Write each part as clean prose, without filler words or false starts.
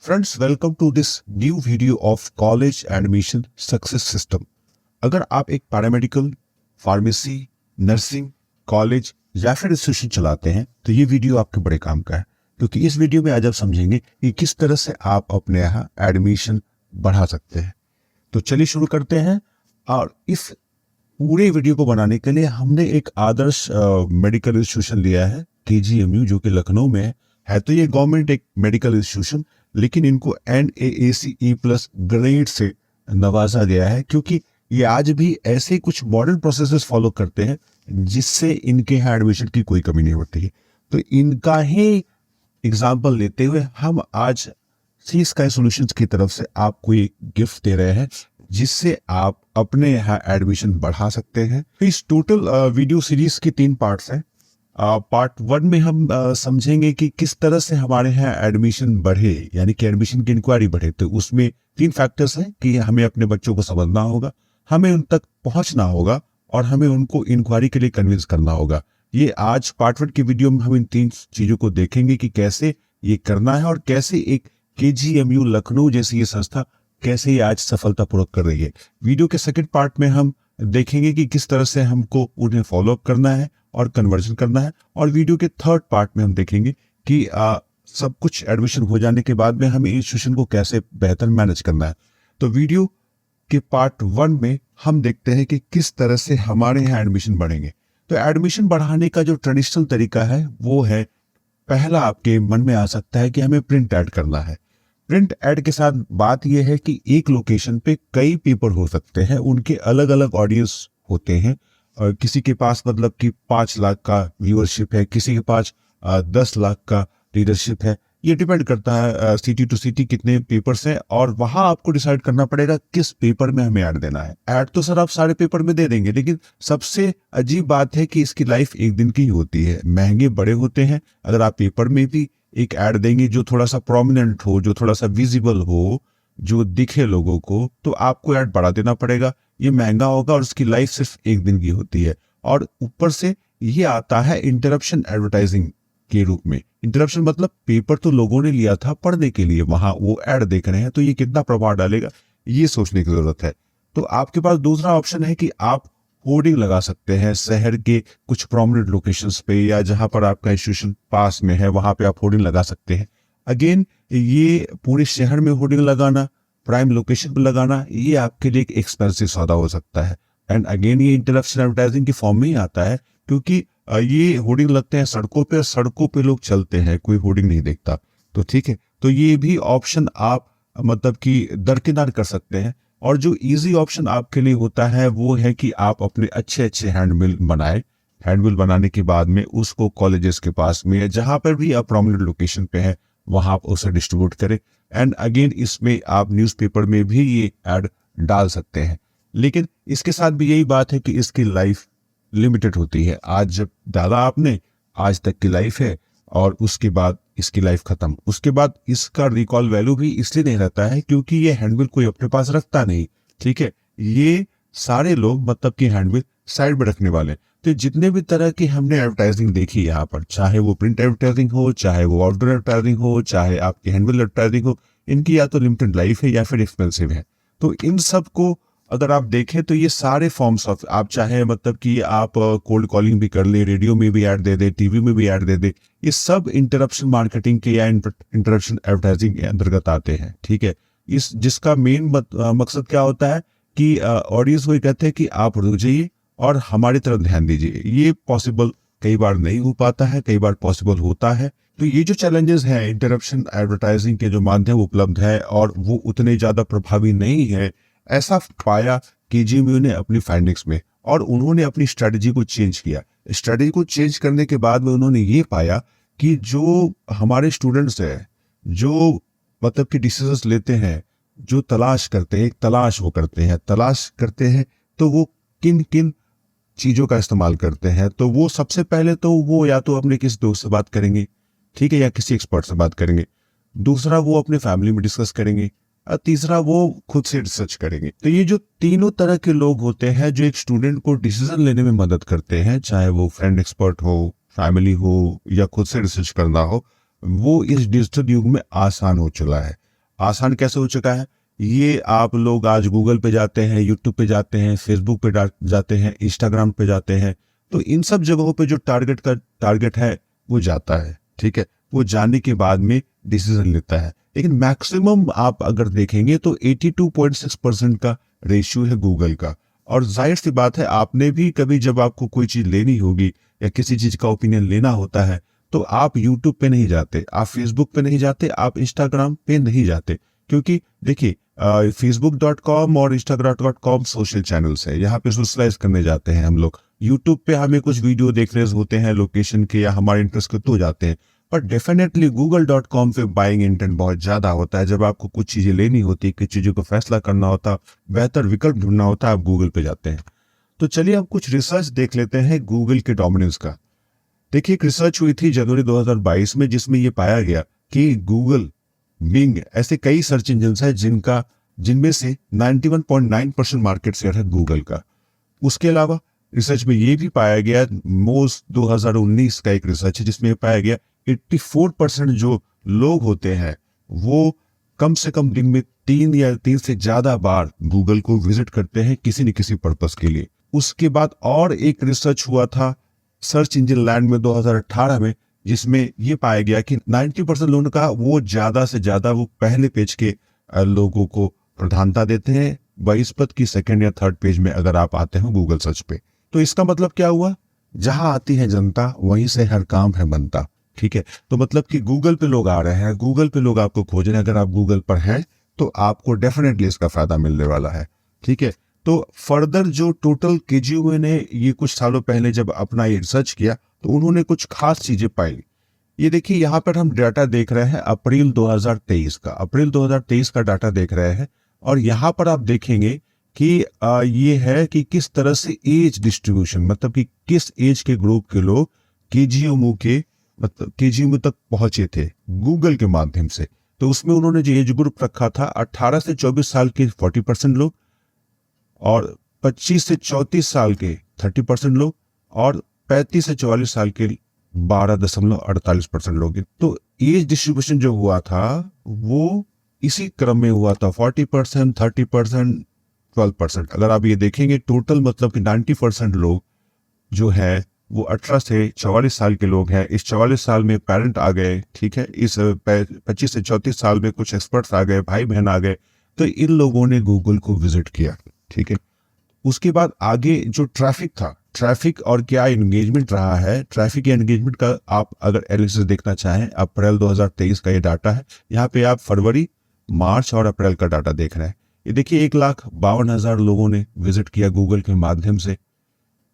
Friends, welcome to this new video of college admission success system. अगर आप एक paramedical, pharmacy, nursing, college या फिर इंस्टीट्यूशन चलाते हैं तो ये वीडियो आपके बड़े काम का है, क्योंकि इस वीडियो में आज आप समझेंगे कि किस तरह से आप अपने यहाँ एडमिशन बढ़ा सकते हैं। तो चलिए शुरू करते हैं। और इस पूरे वीडियो को बनाने के लिए हमने एक आदर्श मेडिकल इंस्टीट्यूशन लिया है, KGMU, जो कि लखनऊ में है। तो ये गवर्नमेंट एक मेडिकल इंस्टीट्यूशन, लेकिन इनको NAACE+ ग्रेड से नवाजा गया है, क्योंकि ये आज भी ऐसे कुछ मॉडर्न प्रोसेसेस फॉलो करते हैं जिससे इनके यहाँ एडमिशन की कोई कमी नहीं होती है। तो इनका ही एग्जाम्पल लेते हुए हम आज सी स्काई सॉल्यूशंस की तरफ से आपको एक गिफ्ट दे रहे हैं, जिससे आप अपने यहाँ एडमिशन बढ़ा सकते हैं। इस टोटल वीडियो सीरीज की 3 पार्ट्स हैं। पार्ट 1 में हम समझेंगे कि किस तरह से हमारे यहाँ एडमिशन बढ़े, यानी कि एडमिशन की इंक्वायरी बढ़े। तो उसमें 3 फैक्टर्स हैं कि हमें अपने बच्चों को समझना होगा, हमें उन तक पहुंचना होगा और हमें उनको इंक्वायरी के लिए कन्विंस करना होगा। ये आज पार्ट 1 की वीडियो में हम इन 3 चीजों को देखेंगे कि कैसे ये करना है और कैसे एक KGMU लखनऊ जैसी ये संस्था कैसे ये आज सफलतापूर्वक कर रही है। वीडियो के सेकंड पार्ट में हम देखेंगे कि किस तरह से हमको उन्हें फॉलो अप करना है और कन्वर्जन करना है। और वीडियो के थर्ड पार्ट में हम देखेंगे कि सब कुछ एडमिशन हो जाने के बाद में हमें इंस्टीट्यूशन को कैसे बेहतर मैनेज करना है। तो वीडियो के पार्ट 1 में हम देखते हैं कि किस तरह से हमारे यहाँ एडमिशन बढ़ेंगे। तो एडमिशन बढ़ाने का जो ट्रेडिशनल तरीका है वो है, पहला आपके मन में आ सकता है कि हमें प्रिंट ऐड करना है। प्रिंट ऐड के साथ बात यह है कि एक लोकेशन पे कई पेपर हो सकते हैं, उनके अलग अलग ऑडियंस होते हैं। और किसी के पास मतलब कि 5 लाख का व्यूअरशिप है, किसी के पास 10 लाख का रीडरशिप है। ये डिपेंड करता है सिटी टू सिटी कितने पेपर्स हैं, और वहां आपको डिसाइड करना पड़ेगा किस पेपर में हमें ऐड देना है। ऐड तो सर आप सारे पेपर में दे देंगे, लेकिन सबसे अजीब बात है कि इसकी लाइफ एक दिन की ही होती है। महंगे बड़े होते हैं। अगर आप पेपर में भी एक ऐड देंगे जो थोड़ा सा प्रोमिनेंट हो, जो थोड़ा सा विजिबल हो, जो दिखे लोगों को, तो आपको ऐड बढ़ा देना पड़ेगा। ये महंगा होगा और उसकी लाइफ सिर्फ एक दिन की होती है। और ऊपर से ये आता है इंटरप्शन एडवर्टाइजिंग के रूप में। इंटरप्शन मतलब पेपर तो लोगों ने लिया था पढ़ने के लिए, वहां वो ऐड देख रहे हैं, तो ये कितना प्रभाव डालेगा, ये सोचने की जरूरत है। तो आपके पास दूसरा ऑप्शन है कि आप होर्डिंग लगा सकते हैं शहर के कुछ प्रोमिनेंट लोकेशंस पे, या जहां पर आपका इंस्टीट्यूशन पास में है वहां पे आप होर्डिंग लगा सकते हैं। अगेन, ये पूरे शहर में होर्डिंग लगाना, प्राइम लोकेशन पर लगाना, ये आपके लिए एक एक्सपेंसिव सौदा हो सकता है। एंड अगेन, ये इंटरप्शन एडवर्टाइजिंग की फॉर्म में ही आता है, क्योंकि ये होर्डिंग लगते हैं सड़कों पे, सड़कों पे लोग चलते हैं, कोई होर्डिंग नहीं देखता। तो ठीक है, तो ये भी ऑप्शन आप मतलब कि दरकिनार कर सकते हैं। और जो इजी ऑप्शन आपके लिए होता है वो है कि आप अपने अच्छे अच्छे हैंडबिल बनाए। हैंडबिल बनाने के बाद में उसको कॉलेजेस के पास में, या जहां पर भी आप प्रोमिनेंट लोकेशन पे है, वहां आप उसे डिस्ट्रीब्यूट करें। एंड अगेन, इसमें आप न्यूज़पेपर में भी ये ऐड डाल सकते हैं। लेकिन इसके साथ भी यही बात है कि इसकी लाइफ लिमिटेड होती है। आज जब डाला आपने, आज तक की लाइफ है, और उसके बाद इसकी लाइफ खत्म। उसके बाद इसका रिकॉल वैल्यू भी इसलिए नहीं रहता है क्योंकि ये हैंडबिल कोई अपने पास रखता नहीं। ठीक है, ये सारे लोग मतलब कि हैंडबिल साइड में रखने वाले। तो जितने भी तरह की हमने एडवर्टाइजिंग देखी यहाँ पर, चाहे वो प्रिंट एडवर्टाइजिंग हो, चाहे वो आउटडोर एडवर्टाइजिंग हो, चाहे आपकी हैंडबिल एडवर्टाइजिंग हो, इनकी या तो लिमिटेड लाइफ है या फिर एक्सपेंसिव है। तो इन सब को अगर आप देखें तो ये सारे फॉर्म्स ऑफ, आप चाहे मतलब कि आप कोल्ड कॉलिंग भी कर ले, रेडियो में भी ऐड दे दे, टीवी में भी ऐड दे दे, ये सब इंटरप्शन मार्केटिंग के या इंटरप्शन एडवर्टाइजिंग के अंतर्गत आते हैं। ठीक है, इस जिसका मेन मकसद क्या होता है कि ऑडियंस को कहते हैं कि आप रुक जाइए और हमारी तरफ ध्यान दीजिए। ये पॉसिबल कई बार नहीं हो पाता है, कई बार पॉसिबल होता है। तो ये जो चैलेंजेस हैं इंटरप्शन एडवर्टाइजिंग के जो माध्यम उपलब्ध है और वो उतने ज्यादा प्रभावी नहीं है, ऐसा पाया KGMU ने अपनी फाइंडिंग्स में, और उन्होंने अपनी स्ट्रेटजी को चेंज किया। स्ट्रेटजी को चेंज करने के बाद में उन्होंने ये पाया कि जो हमारे स्टूडेंट्स हैं, जो मतलब कि डिसीजंस लेते हैं, जो तलाश करते हैं, एक तलाश वो करते हैं, तलाश करते हैं, तो वो किन किन चीजों का इस्तेमाल करते हैं। तो वो सबसे पहले तो वो या तो अपने किसी दोस्त से बात करेंगे, ठीक है, या किसी एक्सपर्ट से बात करेंगे। दूसरा, वो अपने फैमिली में डिस्कस करेंगे। और तीसरा, वो खुद से रिसर्च करेंगे। तो ये जो तीनों तरह के लोग होते हैं जो एक स्टूडेंट को डिसीजन लेने में मदद करते हैं, चाहे वो फ्रेंड एक्सपर्ट हो, फैमिली हो, या खुद से रिसर्च करना हो, वो इस डिजिटल युग में आसान हो चुका है। आसान कैसे हो चुका है। ये आप लोग आज गूगल पे जाते हैं, यूट्यूब पे जाते हैं, फेसबुक पे जाते हैं, इंस्टाग्राम पे जाते हैं, तो इन सब जगहों पे जो टारगेट है वो जाता है, ठीक है। वो जाने के बाद में डिसीजन लेता है। लेकिन मैक्सिमम आप अगर देखेंगे तो 82.6% का रेशियो है गूगल का। और जाहिर सी बात है, आपने भी कभी जब आपको कोई चीज लेनी होगी या किसी चीज का ओपिनियन लेना होता है तो आप यूट्यूब पे नहीं जाते, आप फेसबुक पे नहीं जाते, आप इंस्टाग्राम पे नहीं जाते। क्योंकि देखिए, facebook.com और instagram.com सोशल चैनल्स है, यहाँ पे सोशलाइज करने जाते हैं हम लोग। यूट्यूब पे हमें कुछ वीडियो देखने होते हैं लोकेशन के या हमारे इंटरेस्ट के तो जाते हैं। पर डेफिनेटली google.com पे बाइंग इंटेंट बहुत ज्यादा होता है। जब आपको कुछ चीजें लेनी होती है, कुछ चीजों को फैसला करना होता, बेहतर विकल्प ढूंढना होता है, आप गूगल पे जाते हैं। तो चलिए अब कुछ रिसर्च देख लेते हैं गूगल के डोमिनेंस का। देखिए, एक रिसर्च हुई थी जनवरी 2022 में, जिसमें यह पाया गया कि गूगल, बिंग ऐसे कई सर्च इंजन है जिनमें से 91.9% मार्केट शेयर है गूगल का। उसके अलावा रिसर्च में यह भी पाया गया, मोस्ट 2019 का एक रिसर्च है जिसमें पाया गया 84% जो लोग होते हैं वो कम से कम दिन में 3 से ज्यादा बार गूगल को विजिट करते हैं किसी न किसी पर्पस के लिए। उसके बाद और एक रिसर्च हुआ था सर्च इंजन लैंड में 2018 में, जिसमें यह पाया गया कि 90% लोगों ने कहा वो ज्यादा से ज्यादा वो पहले पेज के लोगों को प्रधानता देते हैं बहिष्पत की सेकंड या थर्ड पेज में अगर आप आते हो गूगल सर्च पे। तो इसका मतलब क्या हुआ, जहां आती है जनता वहीं से हर काम है बनता, ठीक है। तो मतलब कि गूगल पे लोग आ रहे हैं, गूगल पे लोग आपको खोज रहे हैं, अगर आप गूगल पर हैं तो आपको डेफिनेटली इसका फायदा मिलने वाला है, ठीक है। तो फर्दर जो टोटल केजीओ ने ये कुछ सालों पहले जब अपना ये रिसर्च किया तो उन्होंने कुछ खास चीजें पाई। ये देखिए, यहाँ पर हम डाटा देख रहे हैं अप्रैल 2023 का डाटा देख रहे हैं। और यहाँ पर आप देखेंगे कि ये है कि किस तरह से एज डिस्ट्रीब्यूशन, मतलब कि किस एज के ग्रुप के लोग केजीएमओ तक पहुंचे थे गूगल के माध्यम से। तो उसमें उन्होंने जो एज ग्रुप रखा था 18 से 24 साल के 40% लोग, और 25 से 34 साल के 30% लोग, और 35 से 44 साल के 12.48% लोग। तो एज डिस्ट्रीब्यूशन जो हुआ था वो इसी क्रम में हुआ था, 40%, 30%, 12%। अगर आप ये देखेंगे टोटल, मतलब कि 90% लोग जो है वो 18 से 44 साल के लोग हैं। इस 44 साल में पेरेंट आ गए, ठीक है। इस 25 से 34 साल में कुछ एक्सपर्ट्स आ गए, भाई बहन आ गए। तो इन लोगों ने गूगल को विजिट किया, ठीक है। उसके बाद आगे जो ट्रैफिक था, ट्रैफिक और क्या एंगेजमेंट रहा है, ट्रैफिक या एंगेजमेंट का आप अगर एनालिसिस देखना चाहें, अप्रैल 2023 का ये डाटा है। यहाँ पे आप फरवरी, मार्च और अप्रैल का डाटा देख रहे हैं। ये देखिए, 1,52,000 लोगों ने विजिट किया गूगल के माध्यम से।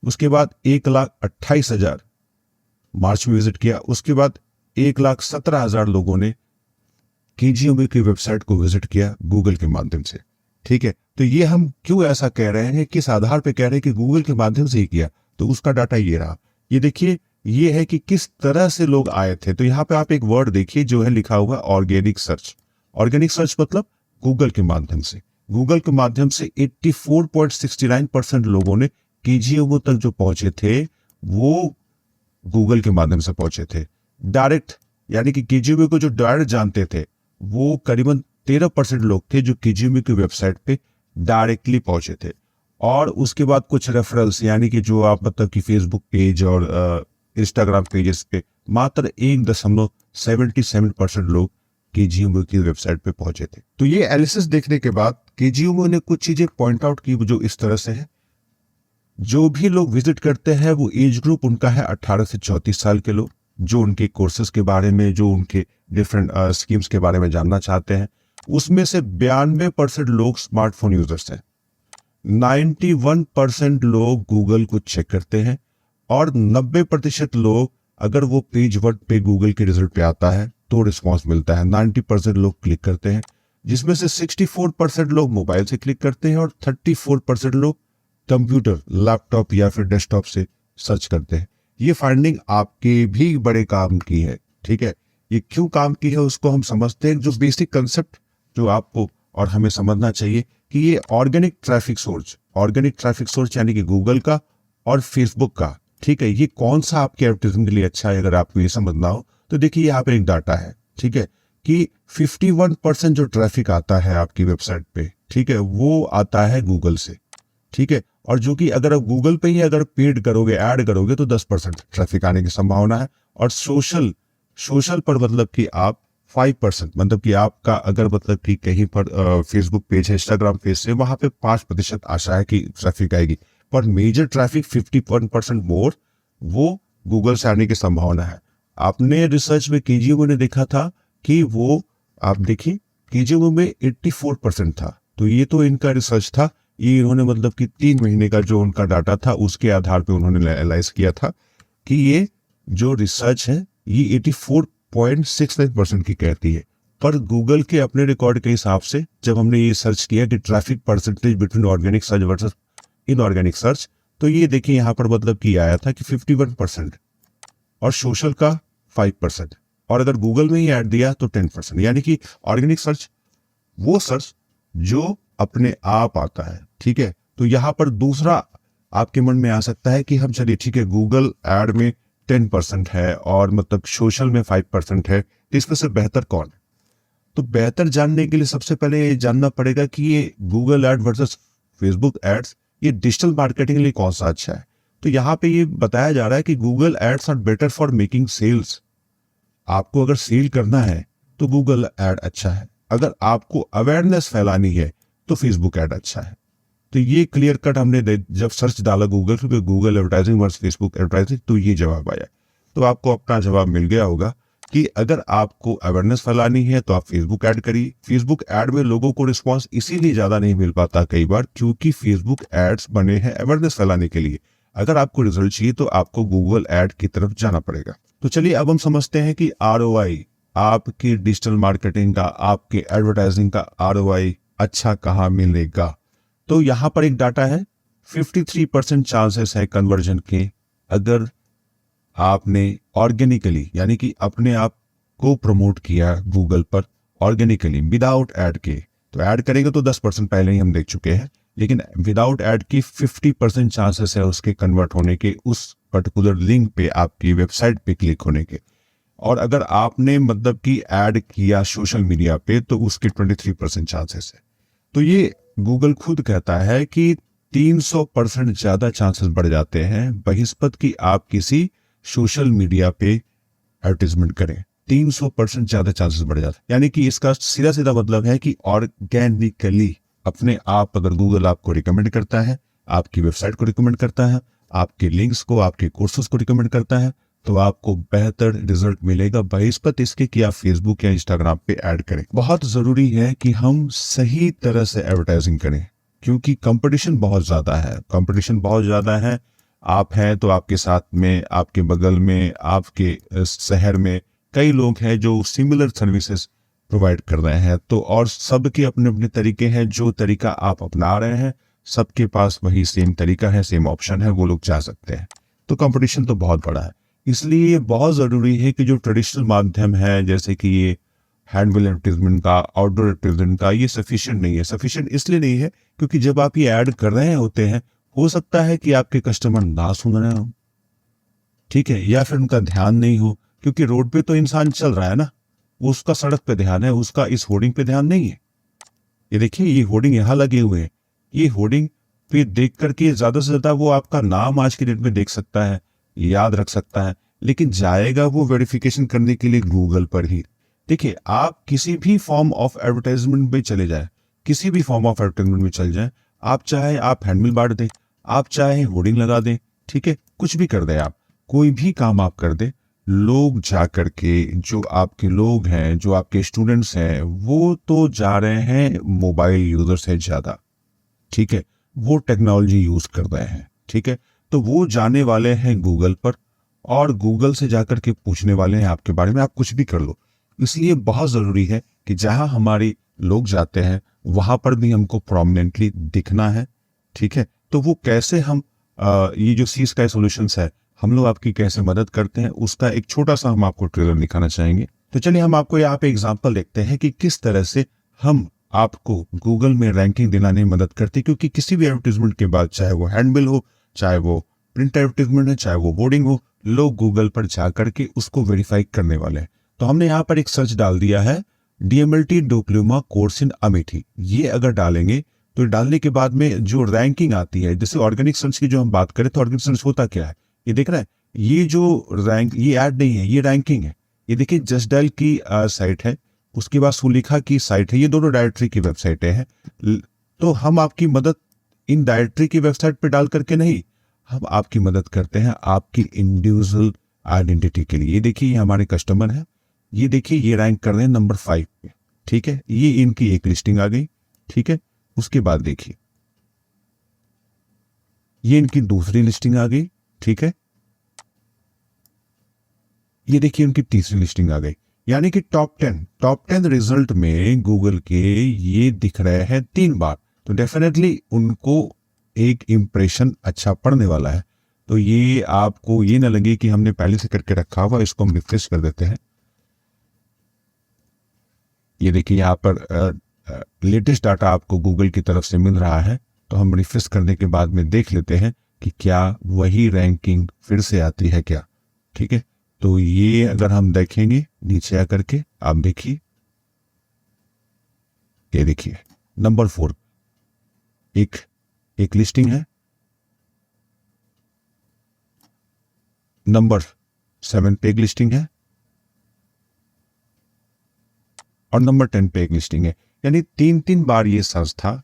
उसके बाद 1,28,000 मार्च में विजिट किया। उसके बाद 1,17,000 लोगों ने केजीएमओ की वेबसाइट को विजिट किया गूगल के माध्यम से, ठीक है। तो ये हम क्यों ऐसा कह रहे हैं, किस आधार पे कह रहे हैं कि गूगल के माध्यम से ही किया, तो उसका डाटा ये रहा। ये देखिए, ये है कि किस तरह से लोग आए थे। तो यहाँ पे आप एक वर्ड देखिए जो है लिखा हुआ ऑर्गेनिक सर्च। ऑर्गेनिक सर्च मतलब गूगल के माध्यम से। गूगल के माध्यम से 84.69% लोगों ने केजीएमओ तक जो पहुंचे थे वो गूगल के माध्यम से पहुंचे थे। डायरेक्ट, यानी कि केजीएमओ को जो डायरेक्ट जानते थे वो करीबन 13% लोग थे जो केजीएमओ की वेबसाइट पे डायरेक्टली पहुंचे थे। और उसके बाद कुछ रेफरल्स, यानी कि जो आप मतलब कि फेसबुक पेज और इंस्टाग्राम पेजेस पे मात्र 1.77% लोग केजीएमओ की वेबसाइट पे पहुंचे थे। तो ये एनालिसिस देखने के बाद केजीएमओ ने कुछ चीजें पॉइंट आउट की जो इस तरह से है। जो भी लोग विजिट करते हैं वो एज ग्रुप उनका है 18 से 34 साल के लोग, जो उनके कोर्सेज के बारे में, जो उनके डिफरेंट स्कीम्स के बारे में जानना चाहते हैं। उसमें से 92% लोग स्मार्टफोन यूजर्स हैं, 91% लोग गूगल को चेक करते हैं, और 90% लोग अगर वो पेज वर्ड पे गूगल के रिजल्ट पे आता है तो रिस्पॉन्स मिलता है। 90% लोग क्लिक करते हैं, जिसमें से 64% लोग मोबाइल से क्लिक करते हैं और 34% लोग कंप्यूटर, लैपटॉप या फिर डेस्कटॉप से सर्च करते हैं। ये फाइंडिंग आपके भी बड़े काम की है, ठीक है। ये क्यों काम की है उसको हम समझते हैं। जो बेसिक कंसेप्ट जो आपको और हमें समझना चाहिए कि ये ऑर्गेनिक ट्रैफिक सोर्स यानी कि गूगल का और फेसबुक का, ठीक है, ये कौन सा आपके एडवर्टाइजमेंट के लिए अच्छा है। अगर आपको ये समझना हो तो देखिए यहाँ पे एक डाटा है, ठीक है, कि 51% जो ट्रैफिक आता है आपकी वेबसाइट पे, ठीक है, वो आता है गूगल से, ठीक है। और जो कि अगर आप गूगल पे ही अगर पेड करोगे, ऐड करोगे, तो 10% ट्रैफिक आने की संभावना है। और सोशल पर मतलब कि आप 5%, मतलब कि आपका अगर मतलब कि कहीं पर फेसबुक पेज है, इंस्टाग्राम पेज है, वहां पे 5% आशा है कि ट्रैफिक आएगी। पर मेजर ट्रैफिक 51% मोर वो गूगल से आने की संभावना है। आपने रिसर्च में केजीएमओ ने देखा था कि वो, आप देखिए, केजीएमओ में 84% था। तो ये तो इनका रिसर्च था, ये इन्होंने मतलब कि 3 महीने का जो उनका डाटा था उसके आधार पे उन्होंने एनालाइज किया था कि ये जो रिसर्च है ये 84.69% की कहती है। पर गूगल के अपने रिकॉर्ड के हिसाब से जब हमने ये सर्च किया कि traffic percentage between organic search versus inorganic search, तो ये देखिए यहाँ पर मतलब कि आया था कि 51% और सोशल का 5%, और अगर गूगल में ही ऐड दिया तो 10%। यानी कि ऑर्गेनिक सर्च वो सर्च जो अपने आप आता है, ठीक है। तो यहां पर दूसरा आपके मन में आ सकता है कि हम चलिए ठीक है, गूगल ऐड में 10% है और मतलब सोशल में 5% है, तो इसमें से बेहतर कौन है? तो बेहतर जानने के लिए सबसे पहले ये जानना पड़ेगा कि ये Google ad versus Facebook ads, ये डिजिटल मार्केटिंग के लिए कौन सा अच्छा है। तो यहाँ पे ये बताया जा रहा है कि Google ads are better for making sales. आपको अगर सेल करना है तो गूगल ऐड अच्छा है, अगर आपको अवेयरनेस फैलानी है तो फेसबुक ऐड अच्छा है। तो ये क्लियर कट हमने जब सर्च डाला गूगल पे, Google advertising versus Facebook advertising, तो ये जवाब आया। तो आपको अपना जवाब मिल गया होगा कि अगर आपको अवेयरनेस फैलानी है तो आप फेसबुक ऐड करिए। फेसबुक ऐड में लोगों को रिस्पांस इसीलिए ज्यादा नहीं मिल पाता कई बार क्योंकि फेसबुक एड्स बने हैं अवेयरनेस फैलाने के लिए। अगर आपको रिजल्ट चाहिए तो आपको गूगल ऐड की तरफ जाना पड़ेगा। तो चलिए अब हम समझते हैं कि आरओआई, आपकी डिजिटल मार्केटिंग का, आपके एडवर्टाइजिंग का आरओआई अच्छा कहाँ मिलेगा। तो यहां पर एक डाटा है, 53% चांसेस है कन्वर्जन के अगर आपने ऑर्गेनिकली, यानी कि अपने आप को प्रमोट किया गूगल पर ऑर्गेनिकली विदाउट ऐड के। तो ऐड करेंगे तो 10% पहले ही हम देख चुके हैं, लेकिन विदाउट ऐड की 50% चांसेस है उसके कन्वर्ट होने के, उस पर्टिकुलर लिंक पे, आपकी वेबसाइट पे क्लिक होने के। और अगर आपने मतलब कि ऐड किया सोशल मीडिया पे तो उसके 23% चांसेस है। तो ये गूगल खुद कहता है कि 300% ज्यादा चांसेस बढ़ जाते हैं बहिस्पत की आप किसी सोशल मीडिया पे एडवर्टीजमेंट करें। 300% ज्यादा चांसेस बढ़ जाते हैं। यानी कि इसका सीधा सीधा मतलब है कि ऑर्गेनिकली अपने आप अगर गूगल आपको रिकमेंड करता है, आपकी वेबसाइट को रिकमेंड करता है, आपके लिंक्स को, आपके कोर्सेज को रिकमेंड करता है, तो आपको बेहतर रिजल्ट मिलेगा बहिस्पत इसके कि आप फेसबुक या इंस्टाग्राम पे ऐड करें। बहुत जरूरी है कि हम सही तरह से एडवर्टाइजिंग करें क्योंकि कंपटीशन बहुत ज्यादा है, कंपटीशन बहुत ज्यादा है। आप हैं तो आपके साथ में, आपके बगल में, आपके शहर में कई लोग हैं जो सिमिलर सर्विसेज प्रोवाइड कर रहे हैं। तो और सबके अपने अपने तरीके हैं, जो तरीका आप अपना रहे हैं सबके पास वही सेम तरीका है, सेम ऑप्शन है, वो लोग जा सकते हैं। तो कंपटीशन तो बहुत बड़ा है, इसलिए ये बहुत जरूरी है कि जो ट्रेडिशनल माध्यम है जैसे कि ये हैंडबिल एडवर्टीजमेंट का, आउटडोर एडवर्टीजमेंट का, ये सफिशिएंट नहीं है। सफिशिएंट इसलिए नहीं है क्योंकि जब आप ये ऐड कर रहे होते हैं हो सकता है कि आपके कस्टमर ना सुन रहे हो, ठीक है, या फिर उनका ध्यान नहीं हो, क्योंकि रोड पे तो इंसान चल रहा है ना, उसका सड़क पे ध्यान है, उसका इस होर्डिंग पे ध्यान नहीं है। ये देखिए, ये होर्डिंग यहाँ लगे हुए हैं, ये होर्डिंग पे देख करके ज्यादा से ज्यादा वो आपका नाम आज की डेट में देख सकता है, याद रख सकता है, लेकिन जाएगा वो वेरिफिकेशन करने के लिए गूगल पर ही। देखिए, आप किसी भी फॉर्म ऑफ एडवर्टाइजमेंट में चले जाए, किसी भी फॉर्म ऑफ एडवर्टाइजमेंट में चल जाए, आप चाहे आप हैंडबिल बांट दें, आप चाहे होर्डिंग लगा दें, ठीक है, कुछ भी कर दें, आप कोई भी काम आप कर दें, लोग जा करके, जो आपके लोग हैं, जो आपके स्टूडेंट्स हैं, वो तो जा रहे हैं मोबाइल यूजर से ज्यादा, ठीक है, वो टेक्नोलॉजी यूज कर रहे हैं, ठीक है। तो वो जाने वाले हैं गूगल पर और गूगल से जाकर के पूछने वाले हैं आपके बारे में, आप कुछ भी कर लो। इसलिए बहुत जरूरी है कि जहां हमारे लोग जाते हैं वहां पर भी हमको प्रोमिनेंटली दिखना है, ठीक है। तो वो कैसे हम ये जो सी स्काई सॉल्यूशंस है, हम लोग आपकी कैसे मदद करते हैं, उसका एक छोटा सा हम आपको ट्रेलर दिखाना चाहेंगे। तो चलिए हम आपको यहाँ पे एग्जांपल देखते हैं कि किस तरह से हम आपको गूगल में रैंकिंग दिलाने में मदद करते हैं। क्योंकि किसी भी एडवर्टीजमेंट के बाद, चाहे वो हैंडबिल हो, चाहे वो प्रिंट एडवर्टीजमेंट है, चाहे वो बोर्डिंग हो, लोग गूगल पर जा करके उसको वेरीफाई करने वाले हैं। तो हमने यहाँ पर एक सर्च डाल दिया है, DMLT diploma course in Amethi, ये अगर डालेंगे तो डालने के बाद में जो रैंकिंग आती है, जैसे ऑर्गेनिक सर्च की जो हम बात करें तो ऑर्गेनिक सर्च होता क्या है, ये देख रहा है, ये जो रैंक, ये ऐड नहीं है, ये रैंकिंग है। ये देखिए जस्ट डायल की साइट है, उसके बाद सुलेखा की साइट है, ये दोनों डायरेक्टरी की वेबसाइटें हैं। तो हम आपकी मदद इन डायरेक्टरी की वेबसाइट पे डाल करके नहीं, हम आपकी मदद करते हैं आपकी इंडिविजुअल आइडेंटिटी के लिए। ये देखिए ये हमारे कस्टमर है, ये देखिए ये रैंक कर रहे हैं नंबर 5 पे, ठीक है, ये इनकी एक लिस्टिंग आ गई, ठीक है। उसके बाद देखिए ये इनकी दूसरी लिस्टिंग आ गई, ठीक है, ये देखिए उनकी तीसरी लिस्टिंग आ गई। यानी कि टॉप 10 रिजल्ट में गूगल के ये दिख रहे हैं 3 बार, तो डेफिनेटली उनको एक इंप्रेशन अच्छा पड़ने वाला है। तो ये आपको ये ना लगे कि हमने पहले से करके रखा हुआ, इसको हम रिफ्रेश कर देते हैं। ये देखिए यहाँ पर लेटेस्ट डाटा आपको गूगल की तरफ से मिल रहा है, तो हम रिफ्रेश करने के बाद में देख लेते हैं कि क्या वही रैंकिंग फिर से आती है क्या, ठीक है। तो ये अगर हम देखेंगे नीचे आकर के, आप देखिए, ये देखिए नंबर 4 एक लिस्टिंग है, नंबर 7 पे एक लिस्टिंग है और नंबर 10 पे एक लिस्टिंग है। यानी 3 बार ये संस्था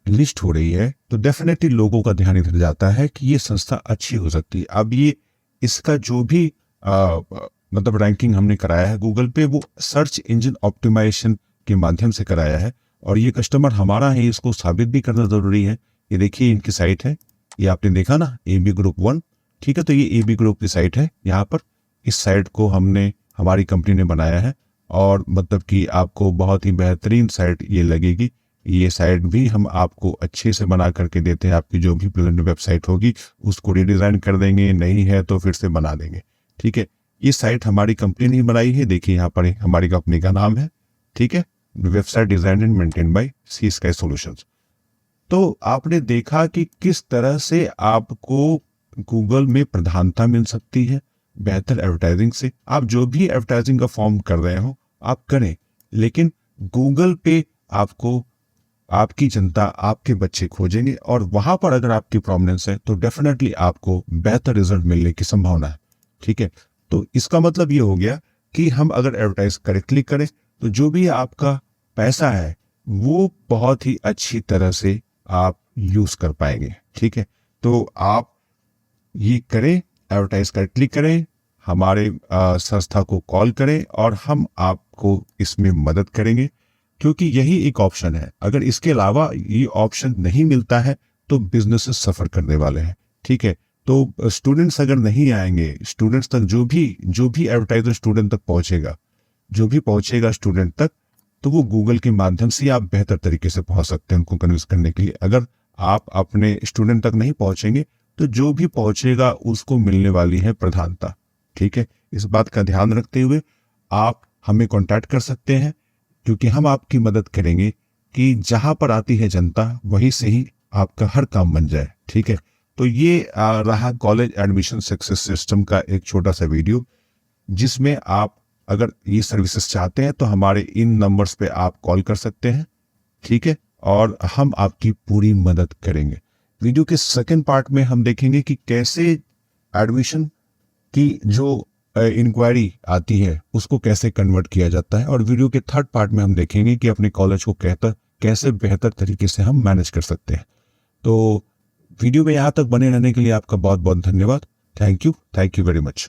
लिस्ट हो रही है, तो डेफिनेटली लोगों का ध्यान इधर जाता है कि ये संस्था अच्छी हो सकती है। अब ये इसका जो भी मतलब रैंकिंग हमने कराया है गूगल पे, वो सर्च इंजन ऑप्टिमाइजेशन के माध्यम से कराया है, और ये कस्टमर हमारा है, इसको साबित भी करना जरूरी है। ये देखिए इनकी साइट है, ये आपने देखा ना, AB ग्रुप 1, ठीक है। तो ये AB ग्रुप की साइट है, यहाँ पर इस साइट को हमने, हमारी कंपनी ने बनाया है, और मतलब कि आपको बहुत ही बेहतरीन साइट ये लगेगी। ये साइट भी हम आपको अच्छे से बना करके देते हैं, आपकी जो भी प्लेन वेबसाइट होगी उसको रिडिजाइन कर देंगे, नहीं है तो फिर से बना देंगे, ठीक है। ये साइट हमारी कंपनी ने बनाई है, देखिए यहाँ पर हमारी कंपनी का नाम है, ठीक है, website design and maintain by C sky solutions. तो आपने देखा कि किस तरह से आपको गूगल में प्रधानता मिल सकती है बेहतर एडवर्टाइजिंग से। आप जो भी एडवर्टाइजिंग का फॉर्म कर रहे हो आप करें, लेकिन गूगल पे आपको आपकी जनता, आपके बच्चे खोजेंगे, और वहां पर अगर आपकी प्रोमिनेंस है तो डेफिनेटली आपको बेहतर रिजल्ट मिलने की संभावना है, ठीक है। तो इसका मतलब ये हो गया कि हम अगर एडवर्टाइज करेक्टली करें तो जो भी आपका पैसा है वो बहुत ही अच्छी तरह से आप यूज कर पाएंगे, ठीक है। तो आप ये करें, एडवर्टाइज करेक्टली करें, हमारे संस्था को कॉल करें और हम आपको इसमें मदद करेंगे, क्योंकि यही एक ऑप्शन है। अगर इसके अलावा ये ऑप्शन नहीं मिलता है तो बिजनेसेस सफर करने वाले हैं, ठीक है। तो स्टूडेंट्स अगर नहीं आएंगे, स्टूडेंट्स तक जो भी एडवर्टाइजर स्टूडेंट तक पहुंचेगा, जो भी पहुंचेगा स्टूडेंट तक, तो वो गूगल के माध्यम से आप बेहतर तरीके से पहुंच सकते हैं उनको कन्विंस करने के लिए। अगर आप अपने स्टूडेंट तक नहीं पहुंचेंगे तो जो भी पहुंचेगा उसको मिलने वाली है प्रधानता, ठीक है। इस बात का ध्यान रखते हुए आप हमें कांटेक्ट कर सकते हैं, क्योंकि हम आपकी मदद करेंगे कि जहां पर आती है जनता वहीं से ही आपका हर काम बन जाए, ठीक है। तो ये रहा कॉलेज एडमिशन सक्सेस सिस्टम का एक छोटा सा वीडियो, जिसमें आप अगर ये सर्विसेज चाहते हैं तो हमारे इन नंबर्स पे आप कॉल कर सकते हैं, ठीक है, और हम आपकी पूरी मदद करेंगे। वीडियो के सेकंड पार्ट में हम देखेंगे कि कैसे एडमिशन की जो इंक्वायरी आती है उसको कैसे कन्वर्ट किया जाता है, और वीडियो के थर्ड पार्ट में हम देखेंगे कि अपने कॉलेज को कैसे बेहतर तरीके से हम मैनेज कर सकते हैं। तो वीडियो में यहाँ तक बने रहने के लिए आपका बहुत बहुत धन्यवाद। Thank you very much.